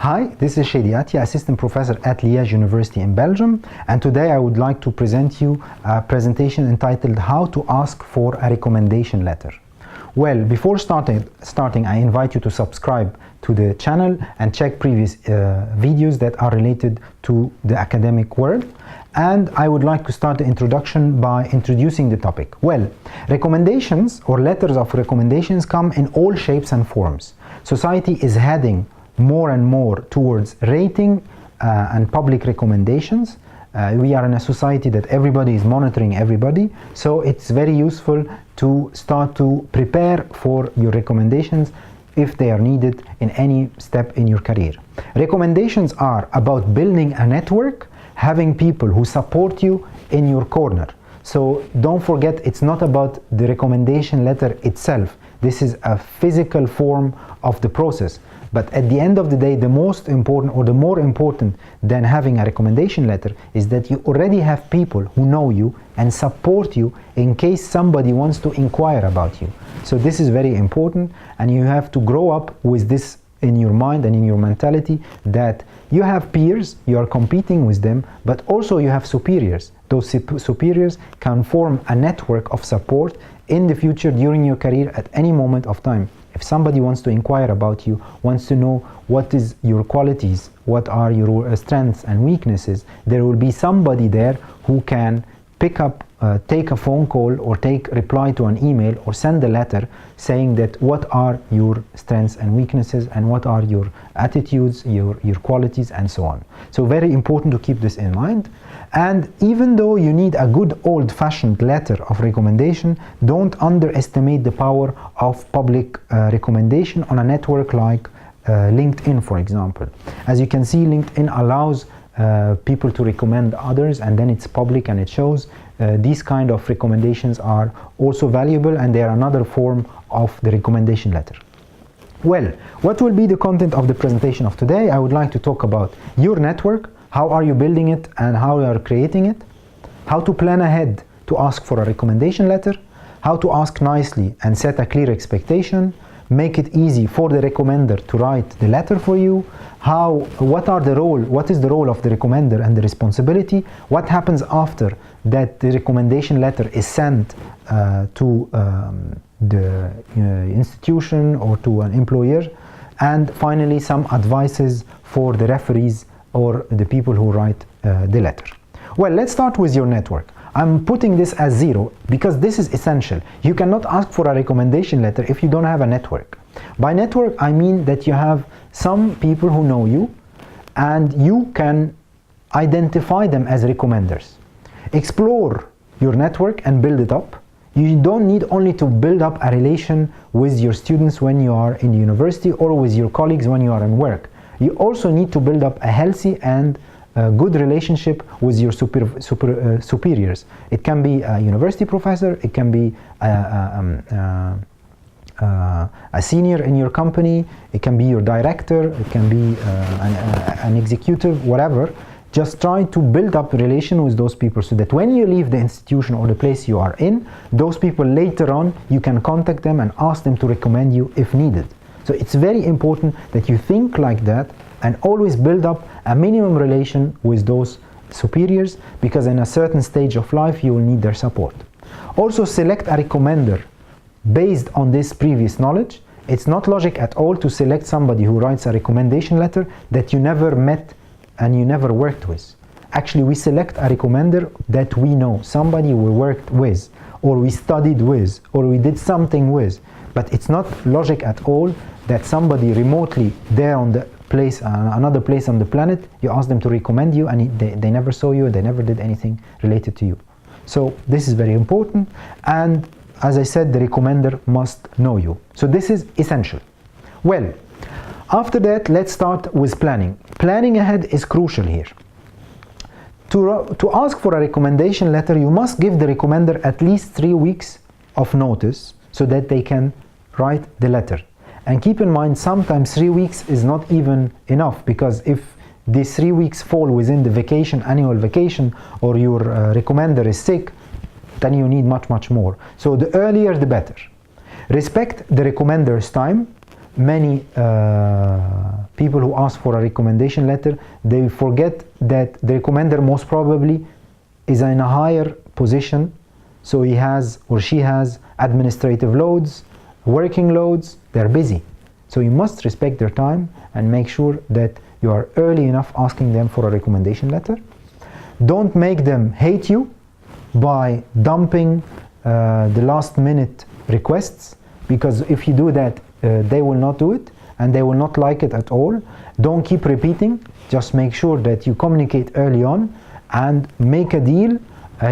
Hi, this is Shadiati, Assistant Professor at Liège University in Belgium, and today I would like to present you a presentation entitled How to Ask for a Recommendation Letter. Well, before starting, I invite you to subscribe to the channel and check previous videos that are related to the academic world. And I would like to start the introduction by introducing the topic. Well, recommendations or letters of recommendations come in all shapes and forms. Society is heading more and more towards rating and public recommendations. We are in a society that everybody is monitoring everybody, so it's very useful to start to prepare for your recommendations if they are needed in any step in your career. Recommendations are about building a network, having people who support you in your corner. So don't forget, it's not about the recommendation letter itself. This is a physical form of the process. But at the end of the day, the most important, or the more important than having a recommendation letter, is that you already have people who know you and support you in case somebody wants to inquire about you. So this is very important, and you have to grow up with this in your mind and in your mentality, that you have peers, you are competing with them, but also you have superiors. Those superiors can form a network of support in the future during your career at any moment of time. If somebody wants to inquire about you, wants to know what is your qualities, what are your strengths and weaknesses, there will be somebody there who can pick up, take a phone call or reply to an email or send a letter saying that what are your strengths and weaknesses and what are your attitudes, your qualities, and so on. So very important to keep this in mind. And even though you need a good old-fashioned letter of recommendation, don't underestimate the power of public recommendation on a network like LinkedIn, for example. As you can see, LinkedIn allows people to recommend others, and then it's public and it shows. These kind of recommendations are also valuable, and they are another form of the recommendation letter. Well, what will be the content of the presentation of today? I would like to talk about your network, how are you building it and how you are creating it, how to plan ahead to ask for a recommendation letter, how to ask nicely and set a clear expectation, make it easy for the recommender to write the letter for you, what is the role of the recommender and the responsibility, what happens after that the recommendation letter is sent to the institution or to an employer, and finally some advices for the referees or the people who write the letter. Well, let's start with your network. I'm putting this as 0 because this is essential. You cannot ask for a recommendation letter if you don't have a network. By network, I mean that you have some people who know you and you can identify them as recommenders. Explore your network and build it up. You don't need only to build up a relation with your students when you are in the university or with your colleagues when you are in work. You also need to build up a healthy and good relationship with your superiors. It can be a university professor, it can be a senior in your company, it can be your director, it can be an executive, whatever. Just try to build up a relation with those people so that when you leave the institution or the place you are in, those people later on, you can contact them and ask them to recommend you if needed. So it's very important that you think like that and always build up a minimum relation with those superiors, because in a certain stage of life you will need their support. Also select a recommender based on this previous knowledge. It's not logic at all to select somebody who writes a recommendation letter that you never met and you never worked with. Actually, we select a recommender that we know, somebody we worked with, or we studied with, or we did something with. But it's not logic at all that somebody remotely there on the place, another place on the planet, you ask them to recommend you and they never saw you, they never did anything related to you. So this is very important, and as I said, the recommender must know you. So this is essential. Well, after that, let's start with planning. Planning ahead is crucial here. To ask for a recommendation letter, you must give the recommender at least 3 weeks of notice so that they can write the letter. And keep in mind, sometimes 3 weeks is not even enough, because if these 3 weeks fall within the vacation, annual vacation, or your recommender is sick, then you need much more. So the earlier the better. Respect the recommender's time. many people who ask for a recommendation letter, they forget that the recommender most probably is in a higher position, so he has or she has administrative loads, working loads, they're busy. So you must respect their time and make sure that you are early enough asking them for a recommendation letter. Don't make them hate you by dumping the last minute requests, because if you do that, they will not do it and they will not like it at all. Don't keep repeating, just make sure that you communicate early on and make a deal.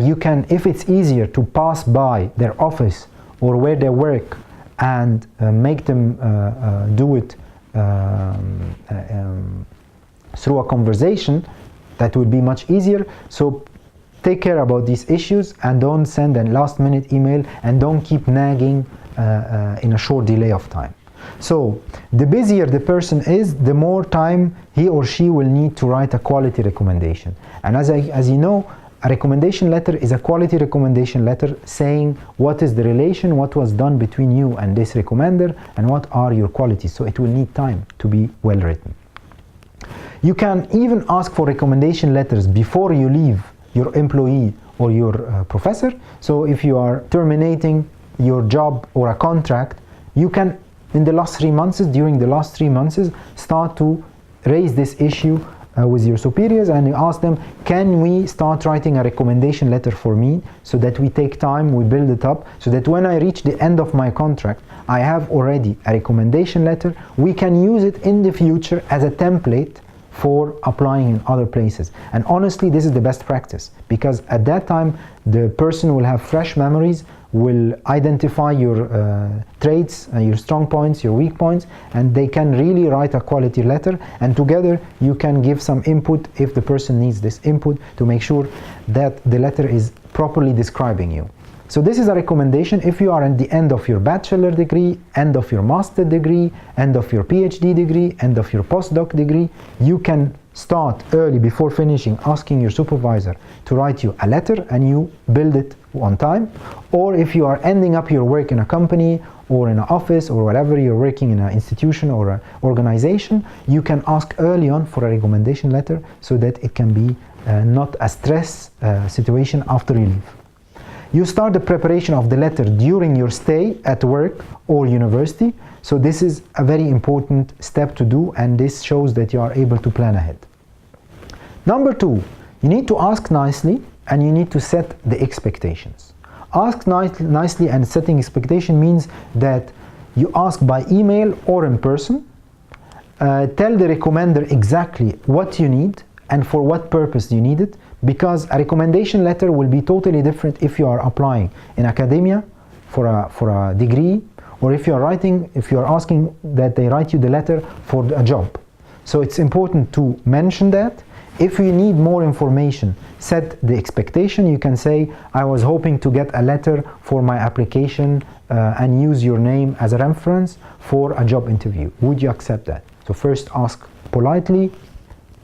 You can, if it's easier to pass by their office or where they work and make them do it through a conversation, that would be much easier. So take care about these issues and don't send a last minute email and don't keep nagging in a short delay of time. So the busier the person is, the more time he or she will need to write a quality recommendation. And as you know, a recommendation letter is a quality recommendation letter saying what is the relation, what was done between you and this recommender, and what are your qualities. So it will need time to be well written. You can even ask for recommendation letters before you leave your employee or your professor. So if you are terminating your job or a contract, you can, in the last 3 months, during the last 3 months, start to raise this issue with your superiors, and you ask them, can we start writing a recommendation letter for me, so that we take time, we build it up, so that when I reach the end of my contract, I have already a recommendation letter. We can use it in the future as a template for applying in other places. And honestly, this is the best practice, because at that time the person will have fresh memories, will identify your traits, your strong points, your weak points, and they can really write a quality letter, and together you can give some input if the person needs this input to make sure that the letter is properly describing you. So this is a recommendation if you are at the end of your bachelor degree, end of your master degree, end of your PhD degree, end of your postdoc degree. You can start early before finishing asking your supervisor to write you a letter and you build it on time. Or if you are ending up your work in a company or in an office or wherever you're working in an institution or an organization, you can ask early on for a recommendation letter so that it can be not a stress situation after you leave. You start the preparation of the letter during your stay at work or university. So this is a very important step to do, and this shows that you are able to plan ahead. Number 2, you need to ask nicely and you need to set the expectations. Ask nicely and setting expectation means that you ask by email or in person. Tell the recommender exactly what you need and for what purpose you need it, because a recommendation letter will be totally different if you are applying in academia for a degree, or if you are asking that they write you the letter for a job. So it's important to mention that. If you need more information, set the expectation. You can say, I was hoping to get a letter for my application and use your name as a reference for a job interview. Would you accept that? So first ask politely,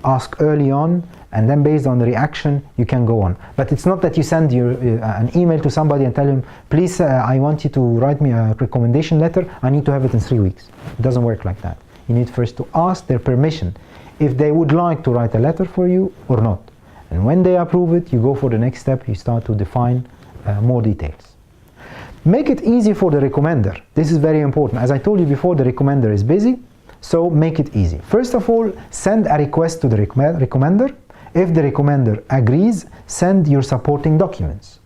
ask early on, and then based on the reaction you can go on. But it's not that you send an email to somebody and tell him, please I want you to write me a recommendation letter, I need to have it in 3 weeks. It doesn't work like that. You need first to ask their permission if they would like to write a letter for you or not. And when they approve it, you go for the next step, you start to define more details. Make it easy for the recommender. This is very important. As I told you before, the recommender is busy, so make it easy. First of all, send a request to the recommender. If the recommender agrees, send your supporting documents.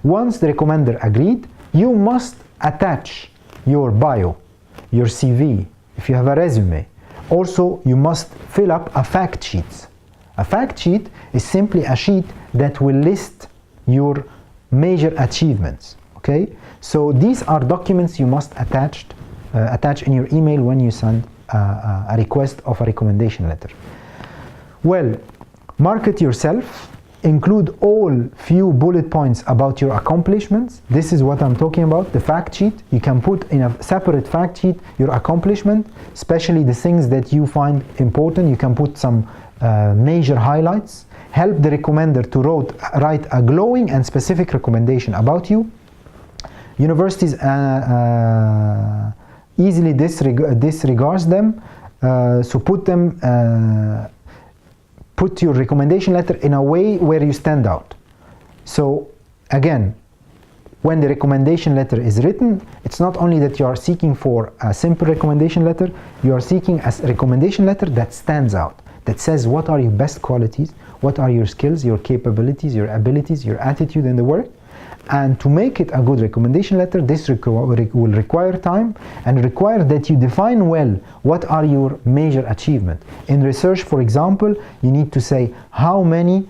Once the recommender agreed, you must attach your bio, your CV, if you have a resume. Also, you must fill up a fact sheet. A fact sheet is simply a sheet that will list your major achievements. Okay? So these are documents you must attach in your email when you send a request of a recommendation letter. Well, market yourself, include all few bullet points about your accomplishments. This is what I'm talking about, the fact sheet. You can put in a separate fact sheet your accomplishment, especially the things that you find important. You can put some major highlights. Help the recommender to write a glowing and specific recommendation about you. Universities easily disregards them. So put your recommendation letter in a way where you stand out. So again, when the recommendation letter is written, it's not only that you are seeking for a simple recommendation letter, you are seeking a recommendation letter that stands out, that says what are your best qualities, what are your skills, your capabilities, your abilities, your attitude in the work. And to make it a good recommendation letter, this will require time and require that you define well what are your major achievements. In research, for example, you need to say how many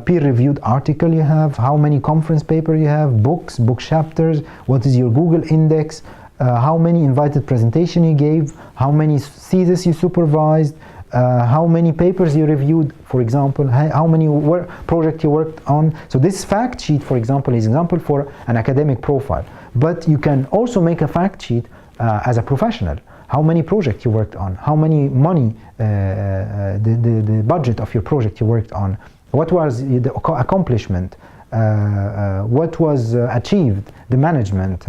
peer-reviewed article you have, how many conference paper you have, books, book chapters, what is your Google index, how many invited presentation you gave, how many theses you supervised, how many papers you reviewed, for example, how many projects you worked on. So this fact sheet, for example, is an example for an academic profile. But you can also make a fact sheet as a professional. How many projects you worked on, how many money, the budget of your project you worked on, what was the accomplishment, what was achieved, the management,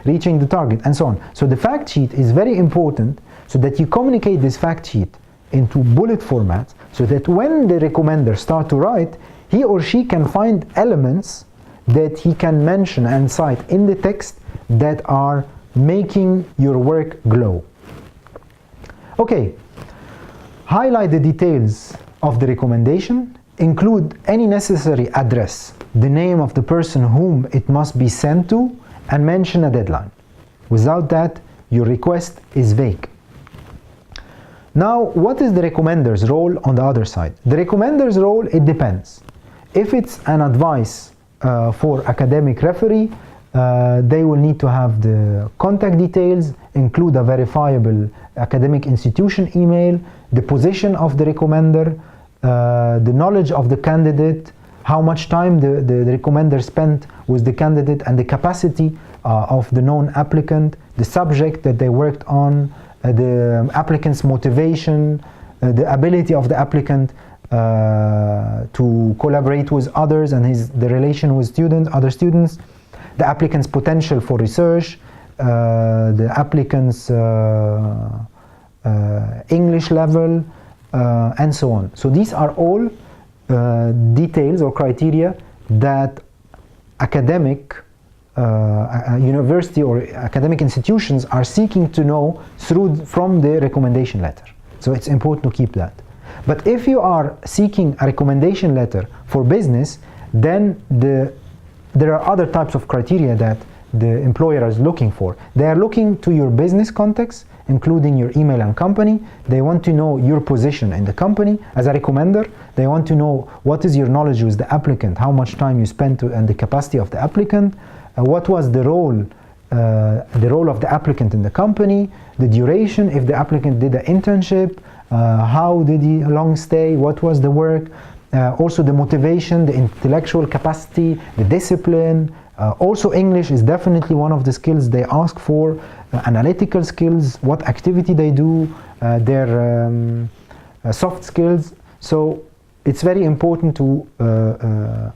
reaching the target, and so on. So the fact sheet is very important, so that you communicate this fact sheet into bullet formats, so that when the recommender starts to write, he or she can find elements that he can mention and cite in the text that are making your work glow. Okay, highlight the details of the recommendation, include any necessary address, the name of the person whom it must be sent to, and mention a deadline. Without that, your request is vague. Now, what is the recommender's role on the other side? The recommender's role, it depends. If it's an advice for academic referee, they will need to have the contact details, include a verifiable academic institution email, the position of the recommender, the knowledge of the candidate, how much time the recommender spent with the candidate, and the capacity of the known applicant, the subject that they worked on, the applicant's motivation, the ability of the applicant to collaborate with others and the relation with other students, the applicant's potential for research, the applicant's English level, and so on. So these are all details or criteria that academic university or academic institutions are seeking to know from the recommendation letter. So it's important to keep that. But if you are seeking a recommendation letter for business, then there are other types of criteria that the employer is looking for. They are looking to your business context, including your email and company. They want to know your position in the company as a recommender. They want to know what is your knowledge with the applicant, how much time you spent and the capacity of the applicant, what was the role of the applicant in the company, the duration, if the applicant did an internship, how did he long stay, what was the work, also the motivation, the intellectual capacity, the discipline. Also English is definitely one of the skills they ask for, analytical skills, what activity they do, their soft skills. So it's very important to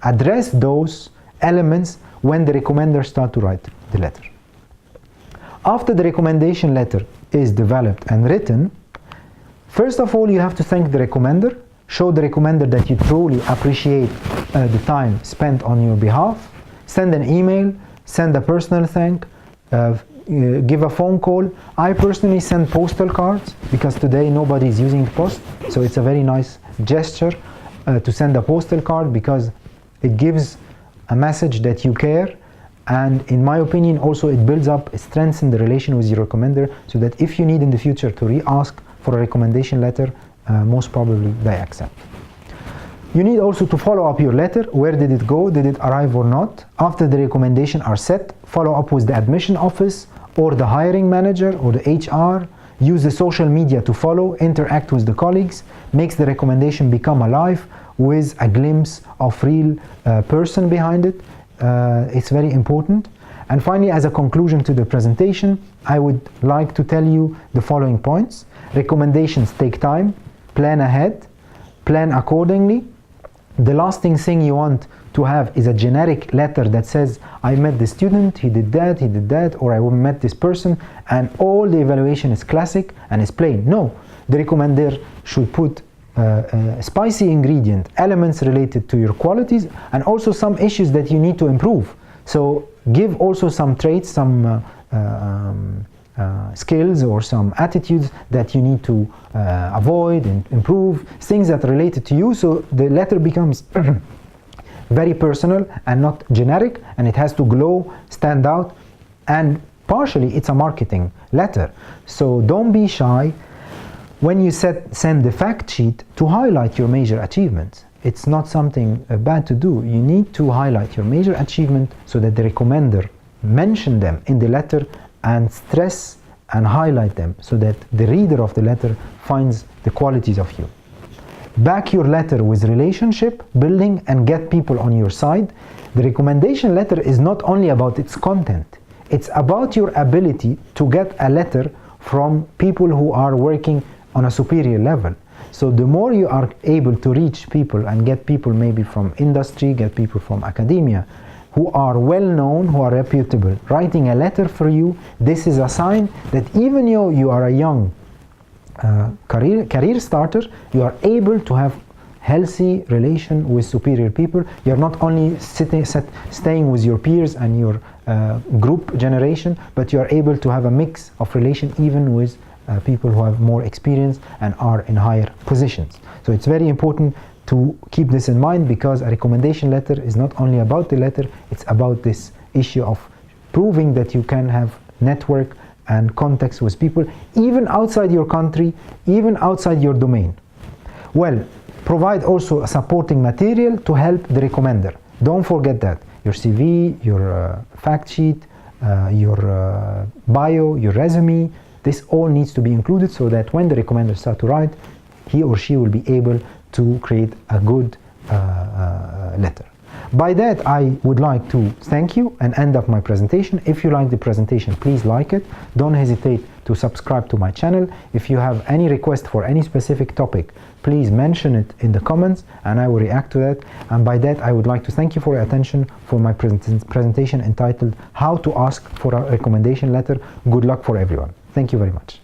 address those elements when the recommender starts to write the letter. After the recommendation letter is developed and written, first of all you have to thank the recommender, show the recommender that you truly appreciate the time spent on your behalf, send an email, send a personal thank, give a phone call. I personally send postal cards because today nobody is using post, so it's a very nice gesture to send a postal card because it gives a message that you care, and in my opinion also it builds up, strengthens the relation with your recommender, so that if you need in the future to re-ask for a recommendation letter, most probably they accept. You need also to follow up your letter. Where did it go? Did it arrive or not? After the recommendation are set, follow up with the admission office or the hiring manager or the HR. Use the social media to follow, interact with the colleagues, makes the recommendation become alive with a glimpse of real person behind it. It's very important. And finally, as a conclusion to the presentation, I would like to tell you the following points. Recommendations take time, plan ahead, plan accordingly, The last thing you want to have is a generic letter that says, I met the student, he did that, or I met this person, and all the evaluation is classic and is plain. No, the recommender should put spicy ingredient, elements related to your qualities, and also some issues that you need to improve. So give also some traits, some skills or some attitudes that you need to avoid and improve, things that are related to you, so the letter becomes very personal and not generic, and it has to glow, stand out, and partially it's a marketing letter. So don't be shy when you send the fact sheet to highlight your major achievements. It's not something bad to do. You need to highlight your major achievement so that the recommender mention them in the letter and stress and highlight them so that the reader of the letter finds the qualities of you. Back your letter with relationship building and get people on your side. The recommendation letter is not only about its content, it's about your ability to get a letter from people who are working on a superior level. So the more you are able to reach people and get people maybe from industry, get people from academia, who are well known, who are reputable, writing a letter for you, this is a sign that even though you are a young career starter, you are able to have healthy relation with superior people. You're not only staying with your peers and your group generation, but you are able to have a mix of relation even with people who have more experience and are in higher positions. So it's very important to keep this in mind, because a recommendation letter is not only about the letter, it's about this issue of proving that you can have network and contacts with people even outside your country, even outside your domain. Well, provide also a supporting material to help the recommender. Don't forget that. Your CV, your fact sheet, your bio, your resume, this all needs to be included so that when the recommender starts to write, he or she will be able to create a good letter. By that, I would like to thank you and end up my presentation. If you like the presentation, please like it. Don't hesitate to subscribe to my channel. If you have any request for any specific topic, please mention it in the comments and I will react to that. And by that, I would like to thank you for your attention for my presentation entitled How to Ask for a Recommendation Letter. Good luck for everyone. Thank you very much.